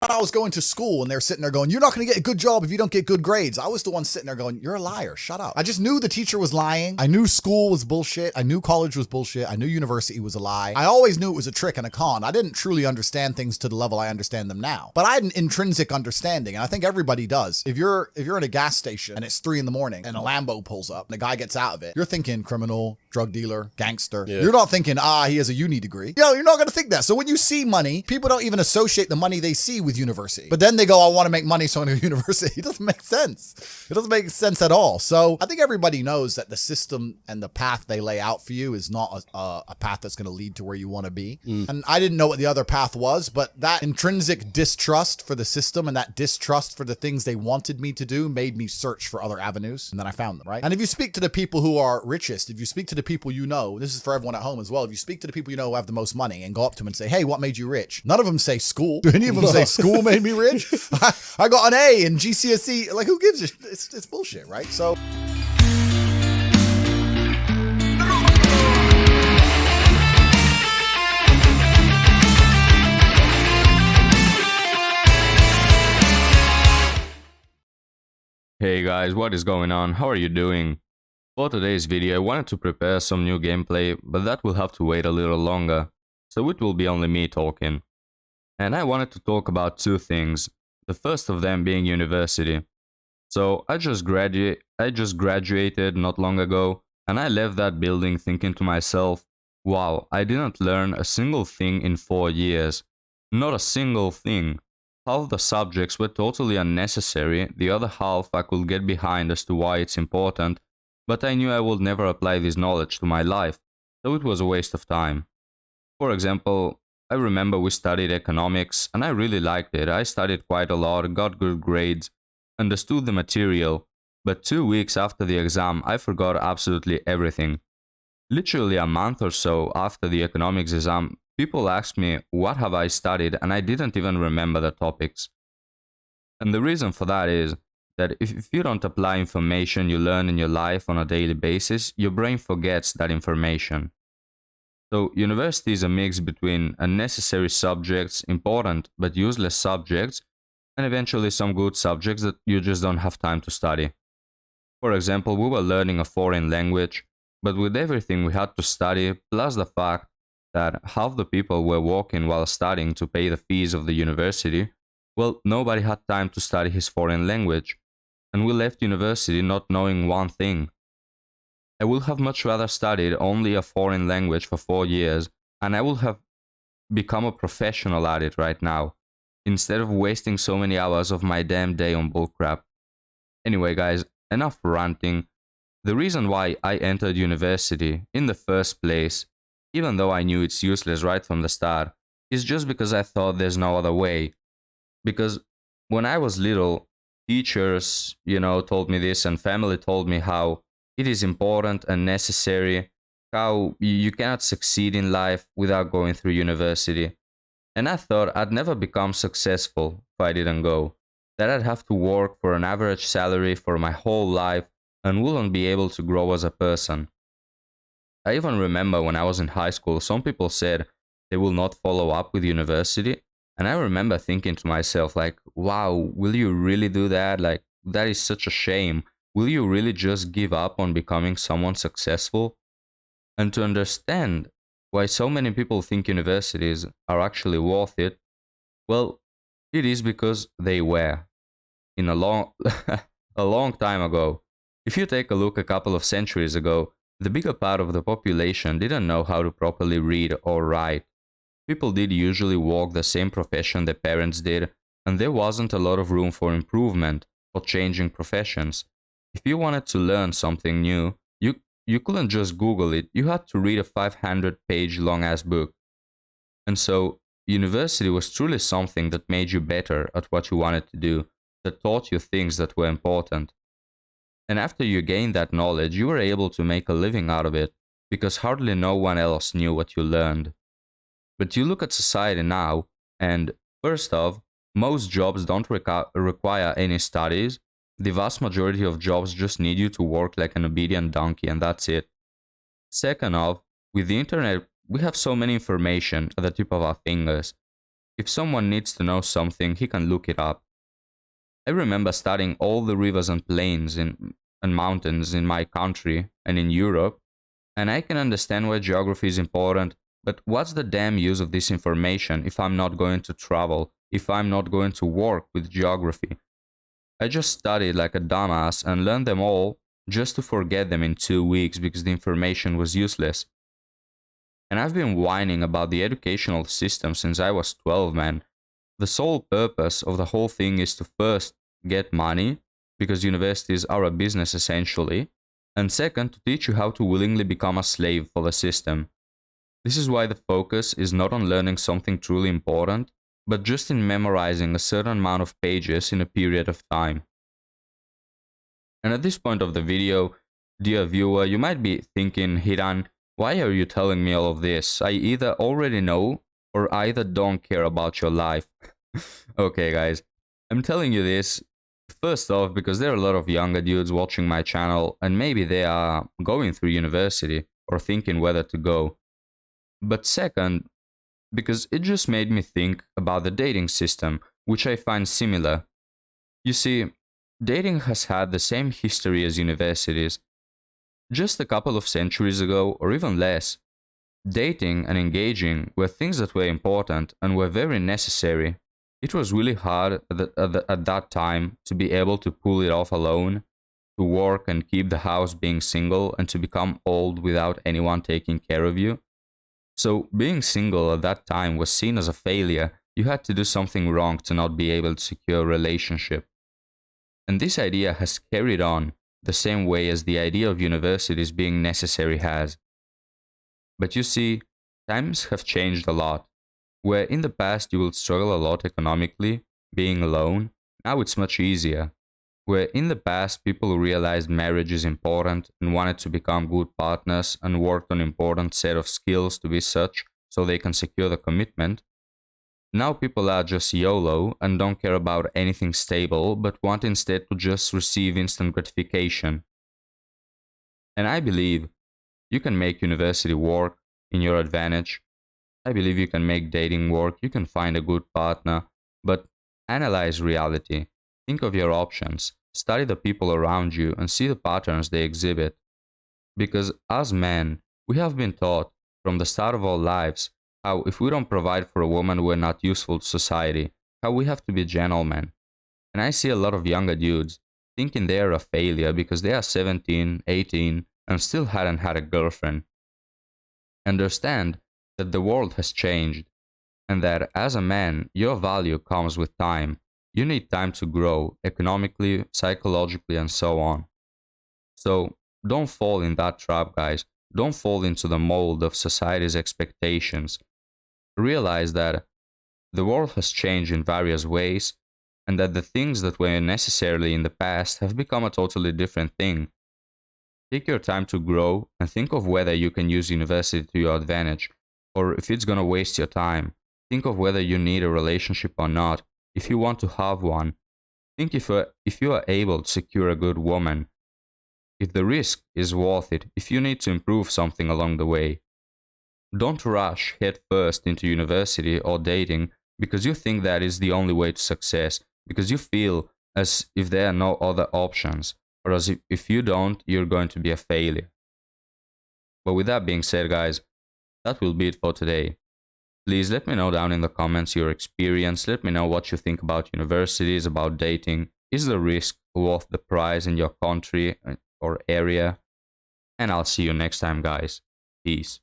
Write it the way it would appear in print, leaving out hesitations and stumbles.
I was going to school and they're sitting there going, you're not going to get a good job if you don't get good grades. I was the one sitting there going, you're a liar. Shut up. I just knew the teacher was lying. I knew school was bullshit. I knew college was bullshit. I knew university was a lie. I always knew it was a trick and a con. I didn't truly understand things to the level I understand them now, but I had an intrinsic understanding. And I think everybody does. If you're in a gas station and it's 3 a.m. and a Lambo pulls up and the guy gets out of it, you're thinking criminal, drug dealer, gangster. Yeah. You're not thinking, he has a uni degree. You're not going to think that. So when you see money, people don't even associate the money they see with university. But then they go, I want to make money, so I'm going to university. It doesn't make sense. It doesn't make sense at all. So I think everybody knows that the system and the path they lay out for you is not a path that's going to lead to where you want to be. And I didn't know what the other path was, but that intrinsic distrust for the system and that distrust for the things they wanted me to do made me search for other avenues. And then I found them, right? And if you speak to the people who are richest, if you speak to the people you know, this is for everyone at home as well. If you speak to the people you know who have the most money and go up to them and say, hey, what made you rich? None of them say school. Do any of them say school made me rich? I got an A in GCSE. Like, who gives a shit? It's bullshit, right? So Hey guys, what is going on? How are you doing? For today's video, I wanted to prepare some new gameplay, but that will have to wait a little longer, so it will be only me talking. And I wanted to talk about 2 things, the first of them being university. So I just graduated not long ago, and I left that building thinking to myself, wow, I didn't learn a single thing in 4 years. Not a single thing. Half the subjects were totally unnecessary, the other half I could get behind as to why it's important, but I knew I would never apply this knowledge to my life, so it was a waste of time. For example, I remember we studied economics, and I really liked it. I studied quite a lot, got good grades, understood the material, but 2 weeks after the exam I forgot absolutely everything. Literally a month or so after the economics exam, people asked me what have I studied, and I didn't even remember the topics. And the reason for that is that if you don't apply information you learn in your life on a daily basis, your brain forgets that information. So university is a mix between unnecessary subjects, important but useless subjects, and eventually some good subjects that you just don't have time to study. For example, we were learning a foreign language, but with everything we had to study, plus the fact that half the people were working while studying to pay the fees of the university, well, nobody had time to study his foreign language, and we left university not knowing one thing. I would have much rather studied only a foreign language for 4 years, and I would have become a professional at it right now, instead of wasting so many hours of my damn day on bullcrap. Anyway guys, enough ranting. The reason why I entered university in the first place, even though I knew it's useless right from the start, is just because I thought there's no other way. Because when I was little, teachers, told me this, and family told me how it is important and necessary, how you cannot succeed in life without going through university. And I thought I'd never become successful if I didn't go, that I'd have to work for an average salary for my whole life and wouldn't be able to grow as a person. I even remember when I was in high school, some people said they will not follow up with university, and I remember thinking to myself, like, wow, will you really do that? Like, that is such a shame. Will you really just give up on becoming someone successful? And to understand why so many people think universities are actually worth it, well, it is because they were. In a long, a long time ago. If you take a look a couple of centuries ago, the bigger part of the population didn't know how to properly read or write. People did usually work the same profession their parents did, and there wasn't a lot of room for improvement or changing professions. If you wanted to learn something new, you couldn't just Google it, you had to read a 500-page long-ass book. And so, university was truly something that made you better at what you wanted to do, that taught you things that were important. And after you gained that knowledge, you were able to make a living out of it, because hardly no one else knew what you learned. But you look at society now, and first off, most jobs don't require any studies. The vast majority of jobs just need you to work like an obedient donkey, and that's it. Second off, with the internet, we have so many information at the tip of our fingers. If someone needs to know something, he can look it up. I remember studying all the rivers and plains and mountains in my country and in Europe, and I can understand why geography is important, but what's the damn use of this information if I'm not going to travel, if I'm not going to work with geography? I just studied like a dumbass and learned them all just to forget them in 2 weeks because the information was useless. And I've been whining about the educational system since I was 12, man. The sole purpose of the whole thing is to first get money, because universities are a business essentially, and second, to teach you how to willingly become a slave for the system. This is why the focus is not on learning something truly important, but just in memorizing a certain amount of pages in a period of time. And at this point of the video, dear viewer, you might be thinking, Hiran, why are you telling me all of this? I either already know or either don't care about your life. Okay, guys, I'm telling you this first off because there are a lot of younger dudes watching my channel and maybe they are going through university or thinking whether to go. But second, because it just made me think about the dating system, which I find similar. You see, dating has had the same history as universities. Just a couple of centuries ago, or even less, dating and engaging were things that were important and were very necessary. It was really hard at that time to be able to pull it off alone, to work and keep the house being single, and to become old without anyone taking care of you. So being single at that time was seen as a failure. You had to do something wrong to not be able to secure a relationship. And this idea has carried on the same way as the idea of universities being necessary has. But you see, times have changed a lot. Where in the past you would struggle a lot economically, being alone, now it's much easier. Where in the past people realized marriage is important and wanted to become good partners and worked on important set of skills to be such so they can secure the commitment, now people are just YOLO and don't care about anything stable but want instead to just receive instant gratification. And I believe you can make university work in your advantage. I believe you can make dating work, you can find a good partner, but analyze reality. Think of your options, study the people around you, and see the patterns they exhibit. Because as men, we have been taught from the start of our lives how if we don't provide for a woman, we're not useful to society, how we have to be gentlemen. And I see a lot of younger dudes thinking they are a failure because they are 17, 18, and still hadn't had a girlfriend. Understand that the world has changed, and that as a man, your value comes with time. You need time to grow economically, psychologically, and so on. So don't fall in that trap, guys. Don't fall into the mold of society's expectations. Realize that the world has changed in various ways, and that the things that were necessarily in the past have become a totally different thing. Take your time to grow and think of whether you can use university to your advantage, or if it's gonna waste your time. Think of whether you need a relationship or not, if you want to have one. Think if you are able to secure a good woman, if the risk is worth it, if you need to improve something along the way. Don't rush head first into university or dating because you think that is the only way to success, because you feel as if there are no other options, or as if you don't, you're going to be a failure. But with that being said, guys, that will be it for today. Please let me know down in the comments your experience. Let me know what you think about universities, about dating. Is the risk worth the price in your country or area? And I'll see you next time, guys. Peace.